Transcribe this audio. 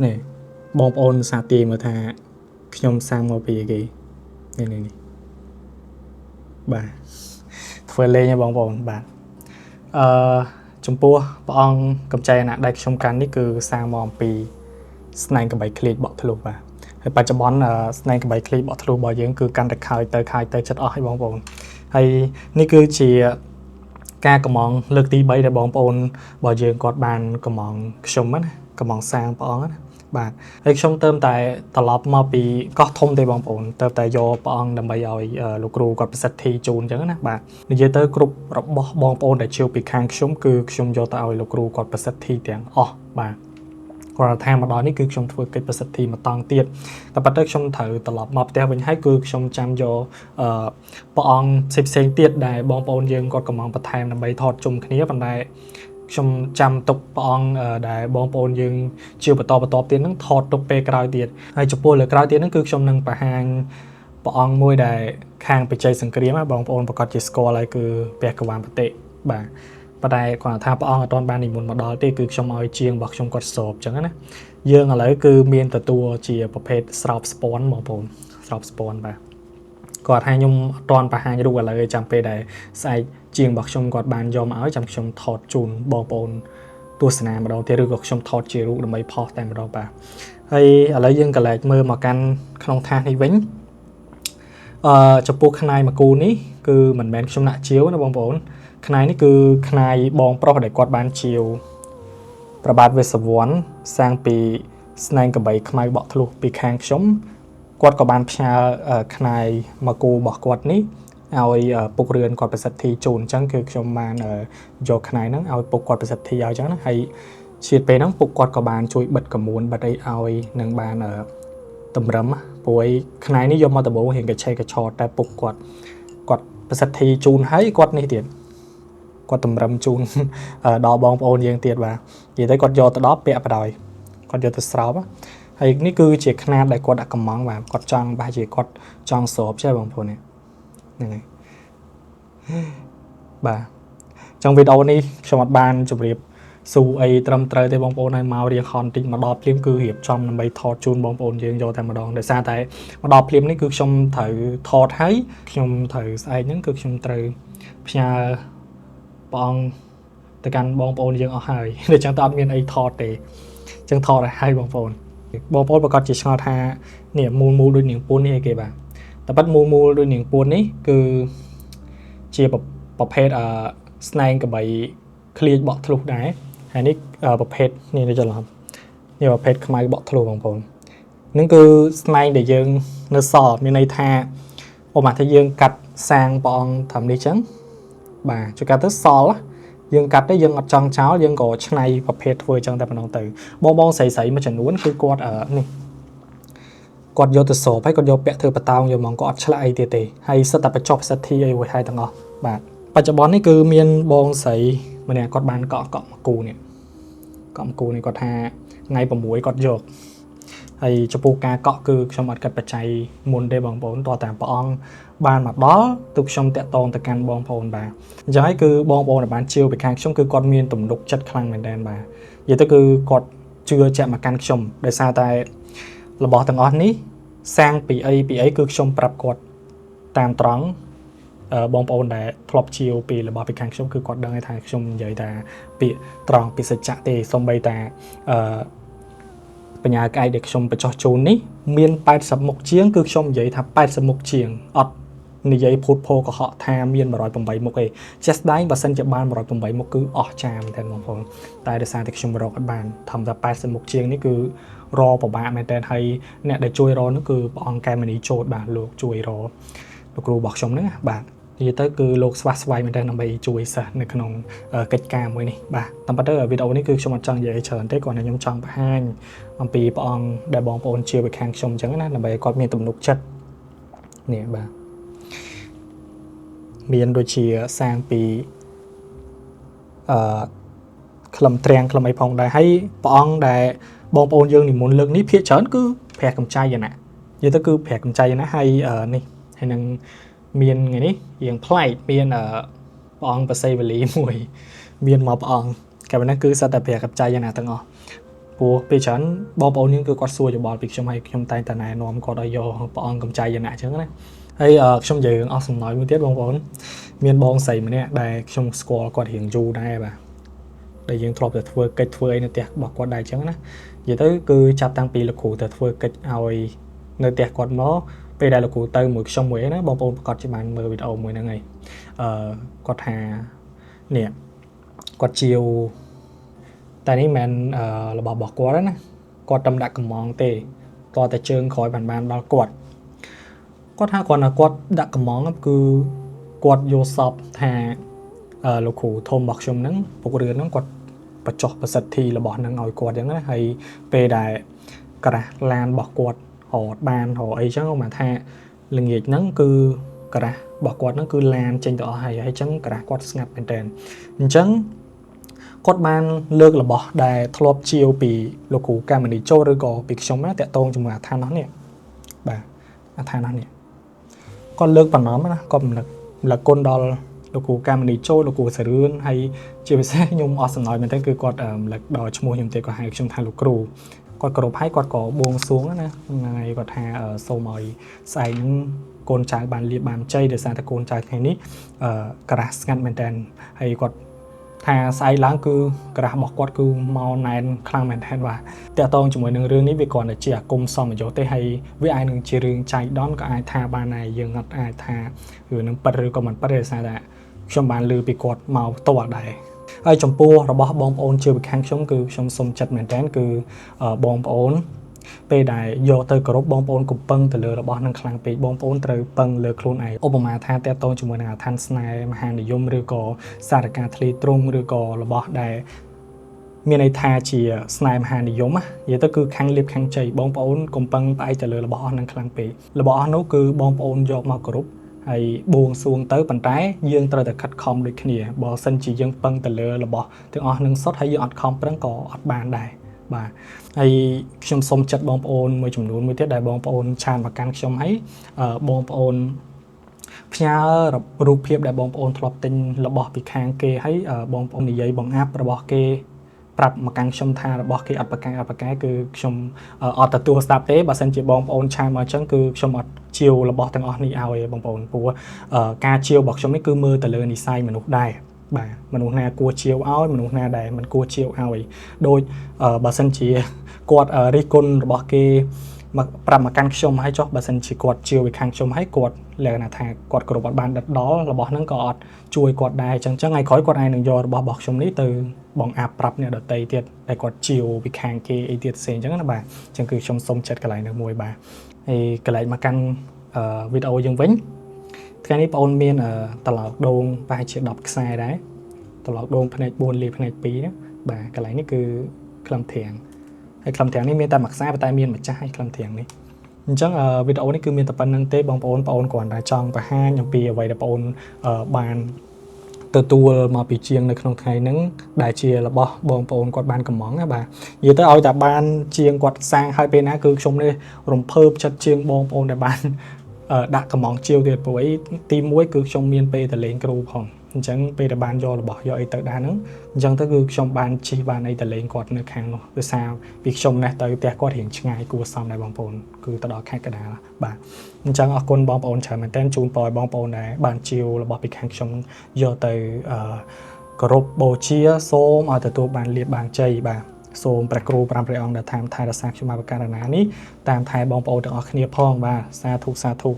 នេះបងប្អូនសាទីមើលថាខ្ញុំសាងមកពីគេនេះបាទធ្វើលេងឲ្យបងប្អូនបាទចំពោះព្រះអង្គកម្ចីអាណដែលខ្ញុំកាន់នេះគឺសាងមកអំពីស្នែងកបីឃ្លៀចបក់ធ្លុះបាទហើយបច្ចុប្បន្នស្នែងកបីឃ្លៀចបក់ធ្លុះរបស់យើងគឺកាន់តែខើចទៅចិត្តអស់ឲ្យបងប្អូនហើយនេះគឺជាការកំងលើកទី3ដែលបងប្អូនរបស់យើងគាត់បានកំងខ្ញុំណាកំងសាងព្រះអង្គណាបាទហើយខ្ញុំទៅតែត្រឡប់មកពីកោះធំទេបងប្អូនទៅតែយកព្រះអង្គដើម្បីឲ្យលោកគ្រូគាត់ប្រសិទ្ធិជូនអញ្ចឹងណាបាទនិយាយទៅគ្រប់របស់បងប្អូនដែលជឿពីខាងខ្ញុំគឺខ្ញុំយកទៅឲ្យលោកគ្រូគាត់ប្រសិទ្ធិទាំងអស់បាទគាត់ថាមកដល់នេះគឺខ្ញុំធ្វើកិច្ចប្រសិទ្ធិមកតង់ទៀតតែប៉ុន្តែខ្ញុំត្រូវត្រឡប់មកផ្ទះវិញហើយគឺខ្ញុំចាំយកព្រះអង្គផ្សេងទៀតដែលបងប្អូនយើងគាត់កំងបន្ថែមដើម្បីថតជុំគ្នាប៉ុន្តែខ្ញុំចាំទុកព្រះអង្គដែលបងប្អូនយើងជឿបន្តទៀតហ្នឹងថតទុកពេលក្រោយទៀតហើយចំពោះលើក្រោយទៀតហ្នឹងគឺខ្ញុំនឹងបង្ហាញព្រះអង្គមួយដែលខាងបច្ចេកសង្គ្រាមបងប្អូនប្រកាសជាស្គាល់ហើយគឺព្រះកវ៉ាន់បតិបាទប៉ុន្តែគាត់ថាព្រះអង្គអត់ទាន់បាននិមន្តមកដល់ទេគឺខ្ញុំឲ្យជាងរបស់ខ្ញុំគាត់សោបអញ្ចឹងណាយើងឥឡូវគឺមានទទួលជាប្រភេទស្រោបស្ពាន់បងប្អូនស្រោបស្ពាន់បាទគាត់ថាខ្ញុំអត់ទាន់បង្ហាញរូបឥឡូវចាំពេលដែលស្អែកជាងរបស់ខ្ញុំគាត់បានយកមកឲ្យចាំខ្ញុំថតជូនបងប្អូនទស្សនាម្ដងទៀតឬក៏ខ្ញុំថតជារូបដើម្បីផុសតែម្ដងបាទហើយឥឡូវយើងកលែកមើលមកកាន់ក្នុងថាសនេះវិញចំពោះខ្នាយមួយគូនេះគឺមិនមែនខ្ញុំដាក់ជាវណាបងប្អូនខ្នាយនេះគឺខ្នាយបងប្រុសដែលគាត់បានជាវប្របាទវេស្សវណ្ណសាងពីស្នែងកបីខ្មៅបក់ធ្លុះពីខាងខ្ញុំគាត់ក៏បានផ្ញើខ្នាយមួយគូរបស់គាត់នេះឲ្យពុករឿនគាត់ប្រសិទ្ធិជូនអញ្ចឹងគឺខ្ញុំបានយកខ្នាយហ្នឹងឲ្យពុកគាត់ប្រសិទ្ធិឲ្យអញ្ចឹងណាហើយជាតិពេលហ្នឹងពុកគាត់ក៏បានជួយបិទកមួនបិទអីឲ្យនឹងបានតម្រឹមព្រោះខ្នាយនេះយកមកដំបូងរៀងកឆេកឆតតែពុកគាត់ប្រសិទ្ធិជូនហើយគាត់នេះទៀតគាត់តម្រឹមជូនដល់បងប្អូនយើងទៀតបាទនិយាយទៅគាត់យកទៅដល់ពាក់បដ ாய் គាត់យកទៅស្រោបហើយនេះគឺជាខ្នាតដែលគាត់ដាក់កំងបាទគាត់ចង់ប្រហែលជាគាត់ចង់ស្រោបចេះបងប្អូននេះហ្នឹងហើយបាទtrongវីដេអូនេះខ្ញុំអត់បានជម្រាបស៊ូអីត្រឹមត្រូវទេបងប្អូនហើយមករៀងខនតិចមកដល់ភ្លាមគឺរៀបចំដើម្បីថតជូនបងប្អូនយើងយកតែម្ដងដោយសារតែមកដល់ភ្លាមនេះគឺខ្ញុំត្រូវថតហើយខ្ញុំត្រូវស្អែកហ្នឹងគឺខ្ញុំត្រូវផ្ញើព្រះអង្គទៅកាន់បងប្អូនយើងអស់ហើយដូច្នេះតើអត់មានអីថតទេអញ្ចឹងថតឲ្យបងប្អូនប្រកាសជាឆ្ងល់ថានេះមូលដូចនាងពួននេះអីគេបាទតែប៉ិតមូលដូចនាងពួននេះគឺជាប្រភេទស្នែងកបីឃ្លៀចបក់ធ្លុះដែរហើយនេះប្រភេទនេះច្រឡំនេះប្រភេទខ្មៅបក់ធ្លុះបងប្អូននឹងគឺស្នែងដែលយើងនៅសល់មានន័យថាឧបមាថាយើងកាត់សាងព្រះអង្គត្រឹមនេះចឹងបាទជួយកាត់ទៅសល់យើងកាត់ទៅយើងអត់ចង់ចោលយើងក៏ឆ្នៃប្រភេទធ្វើចឹងតែប៉ុណ្ណឹងទៅបងស្រីមួយចំនួនគឺគាត់នេះគាត់យកទៅសោបហើយគាត់យកពាក់ធ្វើបតោងយកហ្មងគាត់អត់ឆ្លាក់អីទៀតទេហើយសិតតែបញ្ចុះប្រសិទ្ធិអីមួយហើយទាំងអស់បាទបច្ចុប្បន្ននេះគឺមានបងស្រីម្នាក់គាត់បានកក់មួយគូនេះគាត់ថាថ្ងៃ6គាត់យកហើយចំពោះការកក់គឺខ្ញុំអត់កាត់បច្ច័យមុនទេបងប្អូនតើតាមព្រះអង្គបានមកដល់ទូខ្ញុំតាក់ទងទៅកាន់បងប្អូនបាទអញ្ចឹងហើយគឺបងប្អូនដែលបានជឿពីខាងខ្ញុំគឺគាត់មានទំនុកចិត្តខ្លាំងមែនទែនបាទនិយាយទៅគឺគាត់ជឿជាក់មកកាន់ខ្ញុំដោយសារតែរបស់ទាំងអស់នេះសាងពីអីគឺខ្ញុំប្រាប់គាត់តាមត្រង់បងប្អូនដែលធ្លាប់ជាវពីរបស់ពីខាងខ្ញុំគឺគាត់ដឹងថាខ្ញុំនិយាយថាពាក្យត្រង់ពីសច្ចៈទេសូម្បីតែបញ្ញាក្អែកដែលខ្ញុំបញ្ចុះជូននេះមាន80មុខជាងគឺខ្ញុំនិយាយថា80មុខជាងអត់និយាយភូតភរកុហកថាមាន108មុខទេជាក់ស្ដែងបើសិនជាបាន108មុខគឺអស់ចាមែនតើបងប្អូនតែដោយសារតែខ្ញុំរកអត់បានធម្មតា80មុខជាងនេះគឺរពិបាកមែនតើហើយអ្នកដែលជួយរនោះគឺព្រះអង្គកែមនីចូលបាទលោកជួយរលោកគ្រូរបស់ខ្ញុំហ្នឹងបាទនិយាយទៅគឺលោកស្វាស្វែងមែនតើដើម្បីជួយសិស្សនៅក្នុងកិច្ចការមួយនេះបាទតាមពិតទៅវីដេអូនេះគឺខ្ញុំអត់ចង់និយាយច្រើនទេគ្រាន់តែខ្ញុំចង់បង្ហាញអំពីព្រះអង្គដែលបងប្អូនជឿពីខាងខ្ញុំអញ្ចឹងណាដើម្បីឲ្យគាត់មានទំនុកចិត្តនេះបាទមានដូចជាសាងពីក្លឹមត្រាំងក្លឹមអីផងដែរហើយព្រះអង្គដែលបងប្អូនយើងនិមន្តលើកនេះភាគច្រើនគឺព្រះកម្ចីណានិយាយទៅគឺព្រះកម្ចីណាហើយនេះហើយនឹងមានថ្ងៃនេះរៀងប្លែកមានព្រះអង្គបសេវលីមួយមានមកព្រះអង្គកាលណាគឺសិតតែព្រះកម្ចីណាទាំងអស់ ព្រោះពេលច្រើនបងប្អូនយើងគឺគាត់សួរយោបល់ពីខ្ញុំហើយខ្ញុំតែងតែណែនាំគាត់ឲ្យយកព្រះអង្គកំចៃយណៈអញ្ចឹងណាហើយខ្ញុំនិយាយរឿងអស់សំណើចមួយទៀតបងប្អូនមានបងស្រីម្នាក់ដែលខ្ញុំស្គាល់គាត់រៀងយូរដែរបាទដែលយើងធ្លាប់តែធ្វើកិច្ចធ្វើអីនៅផ្ទះរបស់គាត់ដែរអញ្ចឹងណានិយាយទៅគឺចាប់តាំងពីលោកគ្រូទៅធ្វើកិច្ចឲ្យនៅផ្ទះគាត់មកពេលដែលលោកគ្រូទៅមួយខ្ញុំមួយណាបងប្អូនប្រកាសជាបានមើលវីដេអូមួយហ្នឹងហើយគាត់ថានេះគាត់ជាវតែនេះមិនរបស់គាត់ណាគាត់តែដាក់កំងទេតតែជើងក្រោយបានដល់គាត់ថាគាត់ដាក់កំងគឺគាត់យកសពថាលោកគ្រូធំរបស់ខ្ញុំហ្នឹងពុករឿនហ្នឹងគាត់បញ្ចុះប្រសិទ្ធិរបស់ហ្នឹងឲ្យគាត់អញ្ចឹងណាហើយពេលដែលក្រាស់ឡានរបស់គាត់រត់បានរអីចឹងមកថាល្ងាចហ្នឹងគឺក្រាស់របស់គាត់ហ្នឹងគឺឡានចេញទៅអស់ហើយអញ្ចឹងក្រាស់គាត់ស្ងាត់មែនតើអញ្ចឹងគាត់បានលើករបស់ដែលធ្លាប់ជាវពីលោកគ្រូកាមនីចូលឬក៏ពីខ្ញុំណាតាក់ទងជាមួយអាឋាននោះនេះបាទអាឋាននោះនេះគាត់លើកបំណំណាគាត់រំលឹកគុណដល់លោកគ្រូកាមនីចូលលោកគ្រូសរឿនហើយជាពិសេសខ្ញុំអស់សំណើចមែនតើគឺគាត់រំលឹកដល់ឈ្មោះខ្ញុំទៀតគាត់ហៅខ្ញុំថាលោកគ្រូគាត់គោរពហើយគាត់ក៏បួងសួងណាហើយគាត់ថាសូមឲ្យស្អែកហ្នឹងកូនចៅបានលៀបបានជ័យដោយសារតែកូនចៅថ្ងៃនេះក្រាស់ស្ងាត់មែនតើហើយគាត់ថាស្អែកឡើងគឺក្រាស់របស់គាត់គឺមកណែនខ្លាំងមែនតើបាទតាក់ទងជាមួយនឹងរឿងនេះវាគ្រាន់តែជាអាគមសមយោទេហើយវាអាចនឹងជារឿងចៃដន្យក៏អាចថាបានដែរយើងអត់អាចថារឿងនឹងប៉ិតឬក៏មិនប៉ិតដោយសារតែខ្ញុំបានឮពីគាត់មកផ្ទាល់ដែរហើយចំពោះរបស់បងប្អូនជឿពីខាងខ្ញុំគឺខ្ញុំសុំចិត្តមែនតើគឺបងប្អូនពេលដែលយកទៅគោរពបងប្អូនកុំពឹងទៅលើរបស់នឹងខ្លាំងពេកបងប្អូនត្រូវពឹងលើខ្លួនឯងឧបមាថាតាក់ទងជាមួយនឹងអាឋានស្នេហ៍មហានិយមឬក៏សារកាធ្លីទ្រង់ឬក៏របស់ដែលមានន័យថាជាស្នេហ៍មហានិយមនិយាយទៅគឺខាងលៀបខាងជ័យបងប្អូនកុំពឹងផ្អែកទៅលើរបស់អស់នឹងខ្លាំងពេករបស់អស់នោះគឺបងប្អូនយកមកគោរពហើយបួងសួងទៅប៉ុន្តែយើងត្រូវតែខិតខំដូចគ្នាបើសិនជាយើងពឹងទៅលើរបស់ទាំងអស់នឹងសុទ្ធហើយយើងអត់ខំប្រឹងក៏អត់បានដែរបាទហើយខ្ញុំសូមចិត្តបងប្អូនមួយចំនួនមួយទៀតដែលបងប្អូនឆានមកកាន់ខ្ញុំហើយបងប្អូនផ្ញើរូបភាពដែលបងប្អូនធ្លាប់ទិញរបស់ពីខាងគេហើយបងប្អូននិយាយបង្អាប់របស់គេប្រាប់មកកាន់ខ្ញុំថារបស់គេអត់ប្រកែគឺខ្ញុំអត់ទទួលស្ដាប់ទេបើសិនជាបងប្អូនឆានមកអញ្ចឹងគឺខ្ញុំអត់ជាវរបស់ទាំងអស់នេះឲ្យបងប្អូនព្រោះការជាវរបស់ខ្ញុំនេះគឺមើលទៅលើនិស្ស័យមនុស្សដែរបាទមនុស្សណាគួរជាវឲ្យមនុស្សណាដែលមិនគួរជាវឲ្យដូចបើសិនជាគាត់រិះគន់របស់គេមកប្រាប់មកកាន់ខ្ញុំហើយចុះបើសិនជាគាត់ជាវពីខាងខ្ញុំហើយគាត់លក្ខណៈថាគាត់គ្រប់អត់បានដិតដល់របស់ហ្នឹងក៏អត់ជួយគាត់ដែរអញ្ចឹងថ្ងៃក្រោយគាត់អាចនឹងយករបស់ខ្ញុំនេះទៅបងអាប់ប្រាប់អ្នកដទៃទៀតដែលគាត់ជាវពីខាងគេអីទៀតផ្សេងអញ្ចឹងណាបាទអញ្ចឹងគឺខ្ញុំសុំចិត្តកន្លែងនេះមួយបាទហើយកន្លែងមកកាន់វីដេអូយើងវិញថ្ងៃនេះបងអូនមានត្រឡោកដូងប្រហែលជា10ខ្សែដែរត្រឡោកដូងផ្នែក4លាផ្នែក2ណាបាទកន្លែងនេះគឺក្លឹមធាងហើយក្លឹមធាងនេះមានតែមួយខ្សែតែមានម្ចាស់ហើយក្លឹមធាងនេះអញ្ចឹងវីដេអូនេះគឺមានតែប៉ុណ្្នឹងទេបងប្អូនគ្រាន់តែចង់បង្ហាញអំពីអ្វីដែលបងប្អូនបានទទួលមកពីជាងនៅក្នុងថ្ងៃហ្នឹងដែលជារបស់បងប្អូនគាត់បានកំងណាបាទនិយាយទៅឲ្យតែបានជាងគាត់សាងឲ្យពេលណាគឺខ្ញុំនេះរំភើបចិត្តជាងបងប្អូនដែលបានដាក់កំងជាវទៀតព្រោះអីទី1គឺខ្ញុំមានពេលទៅលេងគ្រូផងអញ្ចឹងពេលដែលបានយករបស់យកអីទៅដែរហ្នឹងអញ្ចឹងទៅគឺខ្ញុំបានជិះបានអីទៅលេងគាត់នៅខាងនោះដោយសារពីខ្ញុំនេះទៅផ្ទះគាត់រៀងឆ្ងាយគួរសមដែរបងប្អូនគឺទៅដល់ខេត្តកណ្ដាលបាទអញ្ចឹងអរគុណបងប្អូនច្រើនមែនទែនជូនពរឲ្យបងប្អូនដែលបានជាវរបស់ពីខាងខ្ញុំយកទៅគោរពបូជាសូមឲ្យទទួលបានលាភបានជ័យបាទសូមព្រះគ្រូ5ព្រះអង្គដែលតាមថែរក្សាខ្ញុំមកបករណានេះតាមថែបងប្អូនទាំងអស់គ្នាផងបាទសាធុ